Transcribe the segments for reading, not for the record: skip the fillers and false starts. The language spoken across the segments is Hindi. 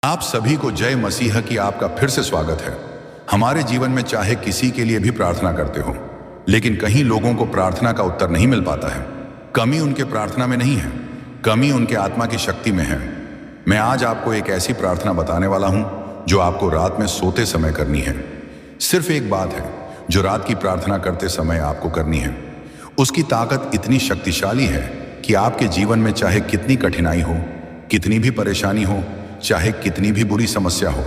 आप सभी को जय मसीह की आपका फिर से स्वागत है। हमारे जीवन में चाहे किसी के लिए भी प्रार्थना करते हो, लेकिन कहीं लोगों को प्रार्थना का उत्तर नहीं मिल पाता है। कमी उनके प्रार्थना में नहीं है, कमी उनके आत्मा की शक्ति में है। मैं आज आपको एक ऐसी प्रार्थना बताने वाला हूं जो आपको रात में सोते समय करनी है। सिर्फ एक बात है जो रात की प्रार्थना करते समय आपको करनी है। उसकी ताकत इतनी शक्तिशाली है कि आपके जीवन में चाहे कितनी कठिनाई हो, कितनी भी परेशानी हो, चाहे कितनी भी बुरी समस्या हो,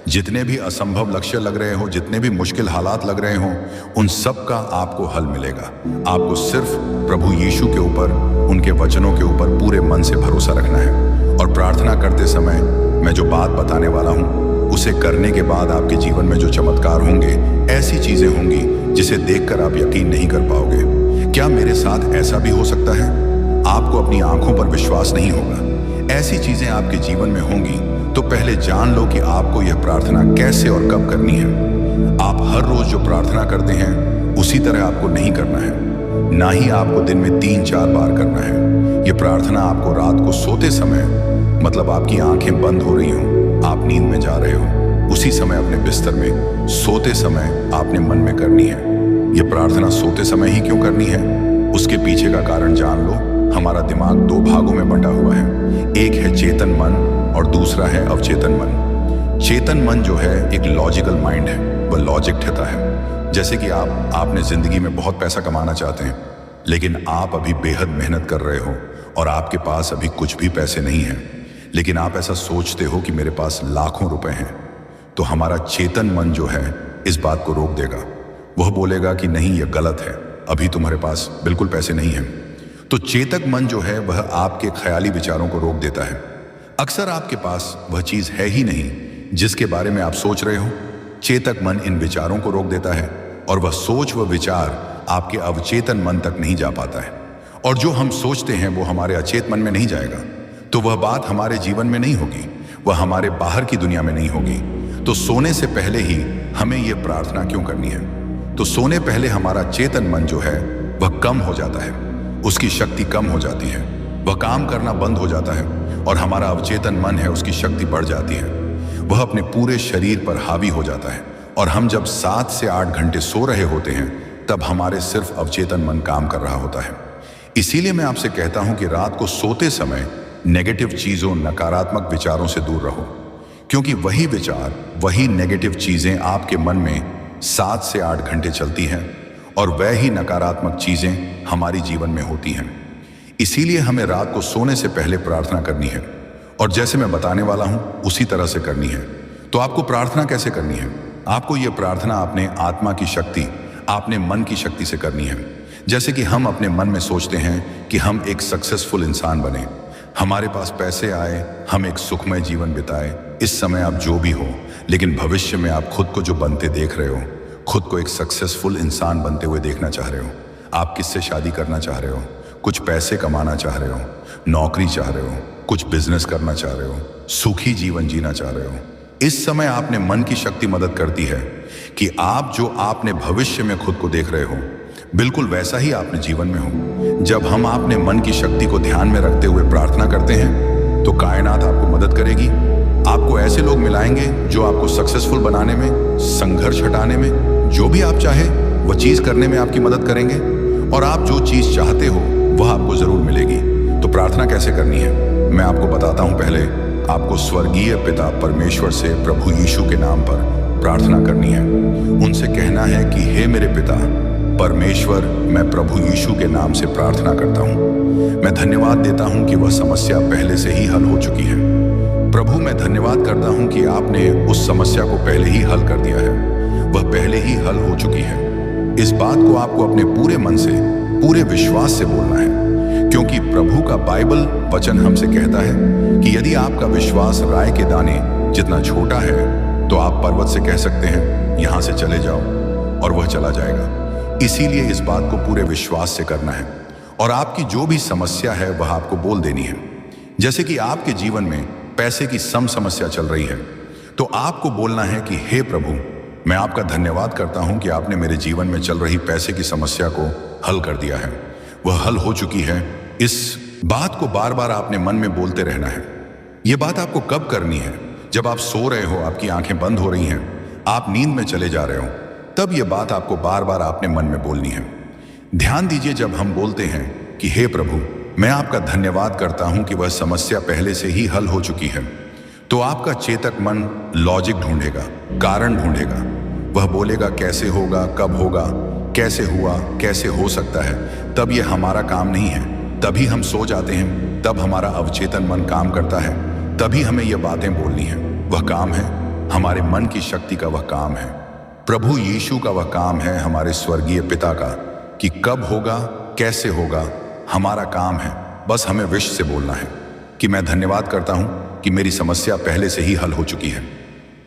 जितने भी असंभव लक्ष्य लग रहे हो, जितने भी मुश्किल हालात लग रहे हो, उन सब का आपको हल मिलेगा। आपको सिर्फ प्रभु यीशु के ऊपर, उनके वचनों के ऊपर पूरे मन से भरोसा रखना है। और प्रार्थना करते समय मैं जो बात बताने वाला हूँ, उसे करने के बाद आपके जीवन में जो चमत्कार होंगे, ऐसी चीजें होंगी जिसे देखकर आप यकीन नहीं कर पाओगे। क्या मेरे साथ ऐसा भी हो सकता है? आपको अपनी आंखों पर विश्वास नहीं होगा। ऐसी चीजें आपके जीवन में होंगी तो पहले जान लो कि आपको यह प्रार्थना कैसे और कब करनी है। आप हर रोज जो प्रार्थना करते हैं उसी तरह आपको नहीं करना है, ना ही आपको दिन में 3-4 बार करना है। यह प्रार्थना आपको रात को सोते समय, मतलब आपकी आंखें बंद हो रही हो, आप नींद में जा रहे हो, उसी समय अपने बिस्तर में सोते समय आपने मन में करनी है। यह प्रार्थना सोते समय ही क्यों करनी है, उसके पीछे का कारण जान लो। हमारा दिमाग 2 भागों में बंटा हुआ है। एक है चेतन मन और दूसरा है अवचेतन मन। चेतन मन जो है एक लॉजिकल माइंड है, वह लॉजिक ठहता है। जैसे कि आपने जिंदगी में बहुत पैसा कमाना चाहते हैं, लेकिन आप अभी बेहद मेहनत कर रहे हो और आपके पास अभी कुछ भी पैसे नहीं हैं, लेकिन आप ऐसा सोचते हो कि मेरे पास लाखों रुपए हैं। तो हमारा चेतन मन जो है इस बात को रोक देगा। वह बोलेगा कि नहीं, यह गलत है, अभी तुम्हारे पास बिल्कुल पैसे नहीं हैं। तो चेतक मन जो है वह आपके ख्याली विचारों को रोक देता है। अक्सर आपके पास वह चीज है ही नहीं जिसके बारे में आप सोच रहे हो। चेतक मन इन विचारों को रोक देता है और वह सोच, वह विचार आपके अवचेतन मन तक नहीं जा पाता है। और जो हम सोचते हैं वो हमारे अचेत मन में नहीं जाएगा, तो वह बात हमारे जीवन में नहीं होगी, वह हमारे बाहर की दुनिया में नहीं होगी। तो सोने से पहले ही हमें यह प्रार्थना क्यों करनी है? तो सोने पहले हमारा चेतन मन जो है वह कम हो जाता है, उसकी शक्ति कम हो जाती है, वह काम करना बंद हो जाता है और हमारा अवचेतन मन है उसकी शक्ति बढ़ जाती है। वह अपने पूरे शरीर पर हावी हो जाता है और हम जब 7 से 8 घंटे सो रहे होते हैं तब हमारे सिर्फ अवचेतन मन काम कर रहा होता है। इसीलिए मैं आपसे कहता हूं कि रात को सोते समय नेगेटिव चीजों, नकारात्मक विचारों से दूर रहो, क्योंकि वही विचार, वही नेगेटिव चीजें आपके मन में 7 से 8 घंटे चलती हैं और वह ही नकारात्मक चीजें हमारी जीवन में होती हैं। इसीलिए हमें रात को सोने से पहले प्रार्थना करनी है और जैसे मैं बताने वाला हूं उसी तरह से करनी है। तो आपको प्रार्थना कैसे करनी है? आपको यह प्रार्थना अपने आत्मा की शक्ति, अपने मन की शक्ति से करनी है। जैसे कि हम अपने मन में सोचते हैं कि हम एक सक्सेसफुल इंसान बने, हमारे पास पैसे आए, हम एक सुखमय जीवन बिताए। इस समय आप जो भी हो, लेकिन भविष्य में आप खुद को जो बनते देख रहे हो, खुद को एक सक्सेसफुल इंसान बनते हुए देखना चाह रहे हो। आप किससे शादी करना चाह रहे हो, कुछ पैसे कमाना चाह रहे हो, नौकरी चाह रहे हो, कुछ बिजनेस करना चाह रहे हो, सुखी जीवन जीना चाह रहे हो। इस समय आपने मन की शक्ति मदद करती है कि आप जो आपने भविष्य में खुद को देख रहे हो, बिल्कुल वैसा ही आपने जीवन में हो। जब हम अपने मन की शक्ति को ध्यान में रखते हुए प्रार्थना करते हैं तो कायनात आपको मदद करेगी। आपको ऐसे लोग मिलाएंगे जो आपको सक्सेसफुल बनाने में, संघर्ष हटाने में, जो भी आप चाहे वह चीज करने में आपकी मदद करेंगे और आप जो चीज चाहते हो वह आपको जरूर मिलेगी। तो प्रार्थना कैसे करनी है मैं आपको बताता हूं। पहले आपको स्वर्गीय पिता परमेश्वर से प्रभु यीशु के नाम पर प्रार्थना करनी है। उनसे कहना है कि हे मेरे पिता परमेश्वर, मैं प्रभु यीशु के नाम से प्रार्थना करता हूं। मैं धन्यवाद देता हूं कि वह समस्या पहले से ही हल हो चुकी है। प्रभु, मैं धन्यवाद करता हूं कि आपने उस समस्या को पहले ही हल कर दिया है, वह पहले ही हल हो चुकी है। इस बात को आपको अपने पूरे मन से, पूरे विश्वास से बोलना है, क्योंकि प्रभु का बाइबल वचन हमसे कहता है कि यदि आपका विश्वास राय के दाने जितना छोटा है तो आप पर्वत से कह सकते हैं यहां से चले जाओ और वह चला जाएगा। इसीलिए इस बात को पूरे विश्वास से करना है और आपकी जो भी समस्या है वह आपको बोल देनी है। जैसे कि आपके जीवन में पैसे की समस्या चल रही है, तो आपको बोलना है कि हे प्रभु, मैं आपका धन्यवाद करता हूं कि आपने मेरे जीवन में चल रही पैसे की समस्या को हल कर दिया है, वह हल हो चुकी है। इस बात को बार बार आपने मन में बोलते रहना है। यह बात आपको कब करनी है? जब आप सो रहे हो, आपकी आंखें बंद हो रही हैं, आप नींद में चले जा रहे हो, तब ये बात आपको बार बार अपने मन में बोलनी है। ध्यान दीजिए, जब हम बोलते हैं कि हे प्रभु, मैं आपका धन्यवाद करता हूं कि वह समस्या पहले से ही हल हो चुकी है, तो आपका चेतक मन लॉजिक ढूंढेगा, कारण ढूंढेगा। वह बोलेगा कैसे होगा, कब होगा, कैसे हुआ, कैसे हो सकता है। तब ये हमारा काम नहीं है, तभी हम सो जाते हैं, तब हमारा अवचेतन मन काम करता है, तभी हमें ये बातें बोलनी है। वह काम है हमारे मन की शक्ति का, वह काम है प्रभु यीशु का, वह काम है हमारे स्वर्गीय पिता का कि कब होगा, कैसे होगा। हमारा काम है बस हमें विश से बोलना है कि मैं धन्यवाद करता हूं कि मेरी समस्या पहले से ही हल हो चुकी है।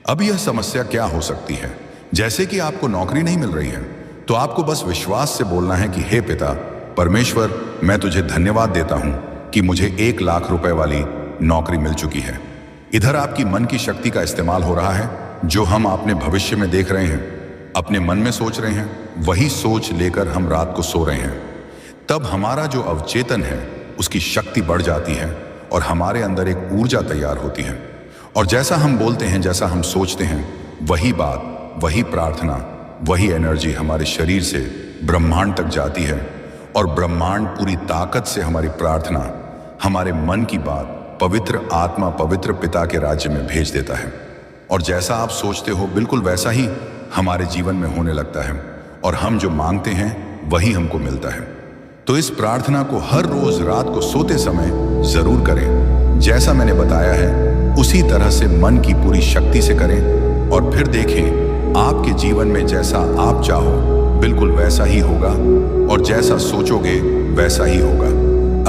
अब यह समस्या क्या हो सकती है? जैसे कि आपको नौकरी नहीं मिल रही है, तो आपको बस विश्वास से बोलना है कि हे पिता परमेश्वर, मैं तुझे धन्यवाद देता हूं कि मुझे 1 लाख रुपए वाली नौकरी मिल चुकी है। इधर आपकी मन की शक्ति का इस्तेमाल हो रहा है। जो हम अपने भविष्य में देख रहे हैं, अपने मन में सोच रहे हैं, वही सोच लेकर हम रात को सो रहे हैं। तब हमारा जो अवचेतन है उसकी शक्ति बढ़ जाती है और हमारे अंदर एक ऊर्जा तैयार होती है। और जैसा हम बोलते हैं, जैसा हम सोचते हैं, वही बात, वही प्रार्थना, वही एनर्जी हमारे शरीर से ब्रह्मांड तक जाती है और ब्रह्मांड पूरी ताकत से हमारी प्रार्थना, हमारे मन की बात पवित्र आत्मा, पवित्र पिता के राज्य में भेज देता है। और जैसा आप सोचते हो, बिल्कुल वैसा ही हमारे जीवन में होने लगता है और हम जो मांगते हैं वही हमको मिलता है। तो इस प्रार्थना को हर रोज रात को सोते समय जरूर करें। जैसा मैंने बताया है उसी तरह से मन की पूरी शक्ति से करें और फिर देखें आपके जीवन में जैसा आप चाहो बिल्कुल वैसा ही होगा और जैसा सोचोगे वैसा ही होगा।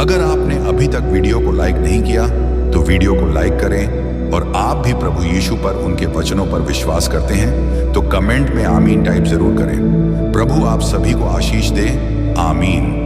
अगर आपने अभी तक वीडियो को लाइक नहीं किया तो वीडियो को लाइक करें और आप भी प्रभु यीशु पर, उनके वचनों पर विश्वास करते हैं तो कमेंट में आमीन टाइप जरूर करें। प्रभु आप सभी को आशीष दे। आमीन।